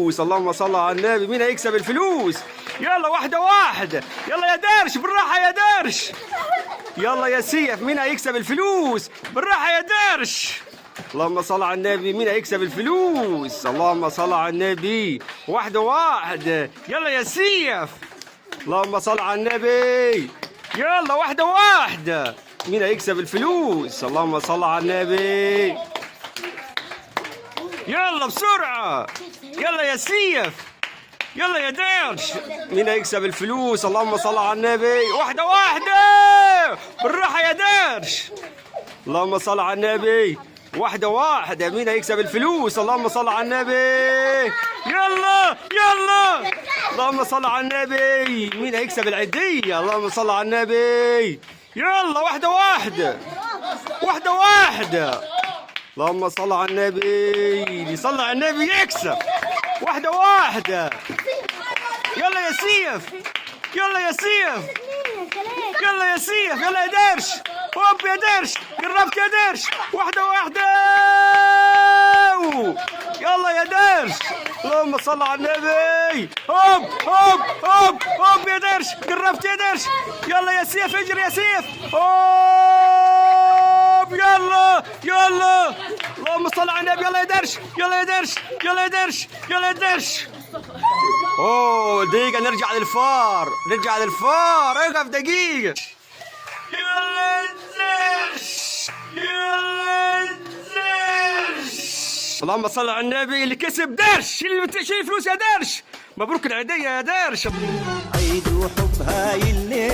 الفلوس. اللهم صل على النبي. مين هيكسب الفلوس؟ يلا واحدة واحدة. يلا يا درش بالراحة يا درش. يلا يا سيف. مين هيكسب الفلوس؟ بالراحة يا درش. اللهم صل على النبي. مين هيكسب الفلوس؟ اللهم صل على النبي. واحدة واحدة. يلا يا سيف. اللهم صل على النبي. يلا واحدة واحدة. مين هيكسب الفلوس؟ اللهم صل على النبي. يلا بسرعة. يلا يا سيف. يلا يا درش. مين هيكسب الفلوس؟ اللهم صل على النبي. واحدة واحدة. بالراحة يا درش. اللهم صل على النبي. واحدة واحدة. مين هيكسب الفلوس؟ اللهم صل على النبي. يلا يلا. اللهم صل على النبي. مين هيكسب العيدية؟ اللهم صل على النبي. يلا واحدة واحدة. واحدة واحدة. اللهم صل على النبي. اللي يصلي على النبي يكسب. واحدة واحدة. يلا يا سيف. يلا يا سيف. يلا يا سيف. يلا يا درش. هوب يا درش. قربت يا درش. واحدة واحدة. يلا يا درش. اللهم صل على النبي. هوب هوب هوب هوب يا درش. قربت يا درش. يلا يا سيف. اجري يا سيف. هوب. يلا يلا. اللهم صل على النبي. يلا يا درش. يلا يا درش. يلا يا درش. يلا يا درش. اوه دقيقة نرجع للفار. نرجع للفار. اقف دقيقة. يلا الدرش. يلا الدرش. اللهم صل على النبي. اللي كسب درش. شيل فلوس يا درش. مبروك العيدية يا درش. عيد وحب هاي الليل.